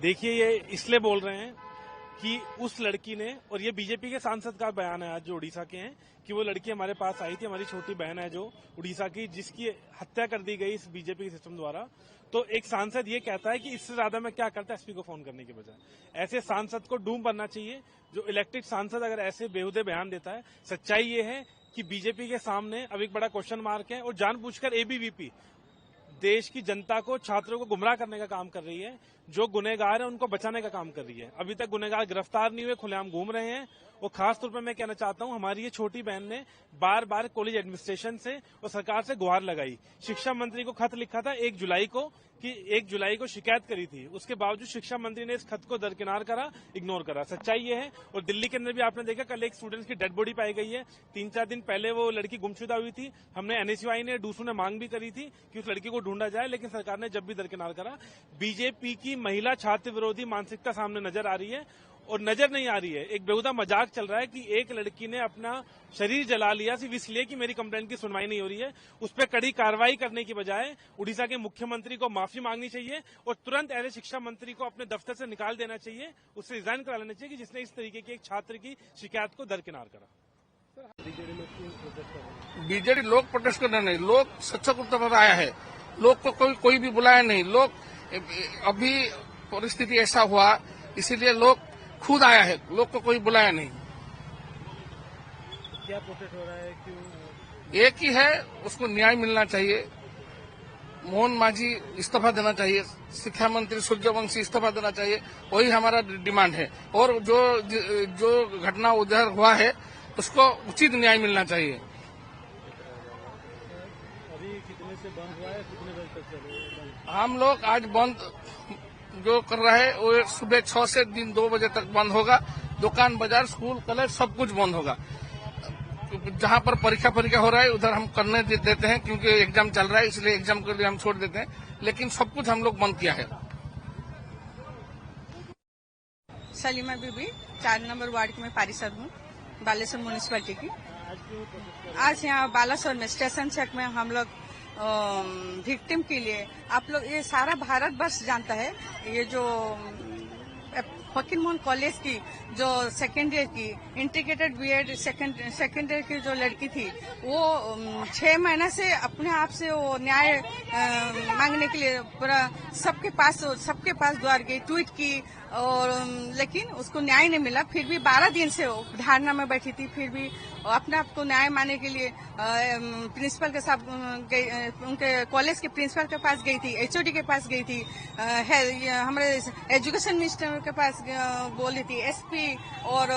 देखिए, ये इसलिए बोल रहे हैं कि उस लड़की ने, और ये बीजेपी के सांसद का बयान है आज जो उड़ीसा के हैं, कि वो लड़की हमारे पास आई थी, हमारी छोटी बहन है जो उड़ीसा की, जिसकी हत्या कर दी गई इस बीजेपी के सिस्टम द्वारा। तो एक सांसद ये कहता है कि इससे ज्यादा मैं क्या करता, एसपी को फोन करने के बजाय। ऐसे सांसद को डूम बनना चाहिए। जो इलेक्टेड सांसद अगर ऐसे बेहुदे बयान देता है, सच्चाई ये है कि बीजेपी के सामने अब एक बड़ा क्वेश्चन मार्क है, और जानबूझकर एबीवीपी देश की जनता को, छात्रों को गुमराह करने का काम कर रही है। जो गुनहगार है उनको बचाने का काम कर रही है। अभी तक गुनहगार गिरफ्तार नहीं हुए, खुलेआम घूम रहे हैं। और खास तौर पर मैं कहना चाहता हूं, हमारी ये छोटी बहन ने बार बार कॉलेज एडमिनिस्ट्रेशन से और सरकार से गुहार लगाई। शिक्षा मंत्री को खत लिखा था 1 जुलाई को, कि 1 जुलाई को शिकायत करी थी। उसके बावजूद शिक्षा मंत्री ने इस खत को दरकिनार करा, इग्नोर करा। सच्चाई ये है। और दिल्ली के अंदर भी आपने देखा, कल एक स्टूडेंट्स की डेड बॉडी पाई गई है। 3-4 दिन पहले वो लड़की गुमशुदा हुई थी। हमने एनएसयूआई ने, डूसू ने मांग भी करी थी कि उस लड़की को ढूंढा जाए, लेकिन सरकार ने जब भी दरकिनार करा। बीजेपी की महिला छात्र विरोधी मानसिकता सामने नजर आ रही है, और नजर नहीं आ रही है। एक बेहुदा मजाक चल रहा है कि एक लड़की ने अपना शरीर जला लिया सिर्फ इसलिए कि मेरी कंप्लेंट की सुनवाई नहीं हो रही है। उस पर कड़ी कार्रवाई करने की बजाय उड़ीसा के मुख्यमंत्री को माफी मांगनी चाहिए, और तुरंत ऐसे शिक्षा मंत्री को अपने दफ्तर से निकाल देना चाहिए, उससे रिजाइन करा लेना चाहिए कि जिसने इस तरीके की एक छात्र की शिकायत को दरकिनार करा। बीजेडी लोग प्रोटेस्ट करने नहीं, लोग सच्चा कुत्ता पर आया है। लोग को कोई भी बुलाया नहीं। लोग अभी परिस्थिति ऐसा हुआ, इसीलिए लोग खुद आया है, लोग को कोई बुलाया नहीं। क्या प्रोटेस्ट हो रहा है, क्यों? एक ही है, उसको न्याय मिलना चाहिए। मोहन मांझी इस्तीफा देना चाहिए, शिक्षा मंत्री सूर्यवंशी इस्तीफा देना चाहिए, वही हमारा डिमांड है। और जो घटना उधर हुआ है उसको उचित न्याय मिलना चाहिए। अभी कितने से बंद हुआ है, कितने बजे तक चलेगा? हम लोग आज बंद जो कर रहा है वो सुबह 6 से दिन 2 बजे तक बंद होगा। दुकान, बाजार, स्कूल, कॉलेज सब कुछ बंद होगा। जहां पर परीक्षा हो रहा है उधर हम करने देते हैं, क्योंकि एग्जाम चल रहा है, इसलिए एग्जाम के लिए हम छोड़ देते हैं। लेकिन सब कुछ हम लोग बंद किया है। सलीमा बीबी, 4 नंबर वार्ड की मैं पारिषद हूँ, बालेश्वर म्यूनिसिपैलिटी की। आज यहाँ बालासोर में स्टेशन चौक में हम लोग विक्टिम के लिए, आप लोग ये सारा भारत वर्ष जानता है, ये जो फकीर मोहन कॉलेज की जो सेकेंड ईयर की इंटीग्रेटेड बीएड सेकेंड ईयर की जो लड़की थी, वो 6 महीना से अपने आप से वो न्याय मांगने के लिए पूरा सबके पास द्वार गई, ट्वीट की, और लेकिन उसको न्याय नहीं मिला। फिर भी 12 दिन से वो धारणा में बैठी थी, फिर भी अपने आप को न्याय मांगने के लिए प्रिंसिपल के साथ गई, उनके कॉलेज के प्रिंसिपल के पास गई थी, एचओडी के पास गई थी, हमारे एजुकेशन मिनिस्टर के पास बोली थी, एसपी और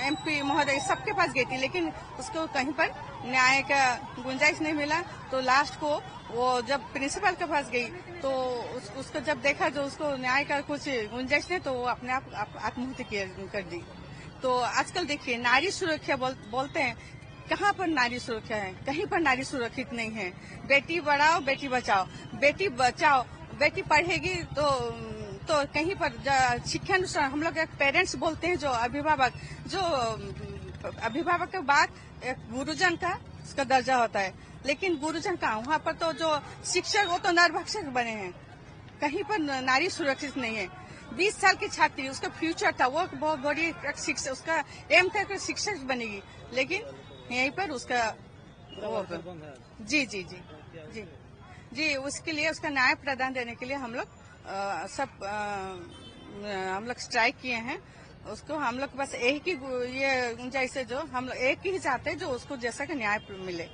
एमपी महोदय सबके पास गई थी, लेकिन उसको कहीं पर न्याय का गुंजाइश नहीं मिला। तो लास्ट को वो जब प्रिंसिपल के पास गई तो उसको जब देखा जो उसको न्याय का कुछ गुंजाइश नहीं, तो वो अपने आप आत्महत्या कर दी। तो आजकल देखिए नारी सुरक्षा बोलते हैं, कहाँ पर नारी सुरक्षा है? कहीं पर नारी सुरक्षित नहीं है। बेटी बढ़ाओ, बेटी बचाओ, बेटी बचाओ, बेटी पढ़ेगी तो कहीं पर शिक्षा अनुसार हम लोग एक पेरेंट्स बोलते हैं, जो अभिभावक के बाद एक गुरुजन का उसका दर्जा होता है, लेकिन गुरुजन का वहाँ पर तो जो शिक्षक वो तो नरभक्षक बने हैं। कहीं पर नारी सुरक्षित नहीं है। 20 साल की छात्री, उसका फ्यूचर था, वो बहुत बड़ी शिक्षक, उसका एम था कि शिक्षक बनेगी, लेकिन यहीं पर उसका जी उसके लिए उसका न्याय प्रदान देने के लिए हम लोग हम लोग स्ट्राइक किए हैं। उसको हम लोग बस एक ही ये गुंजाइश है, जो हम लोग एक ही चाहते हैं, जो उसको जैसा कि न्याय मिले।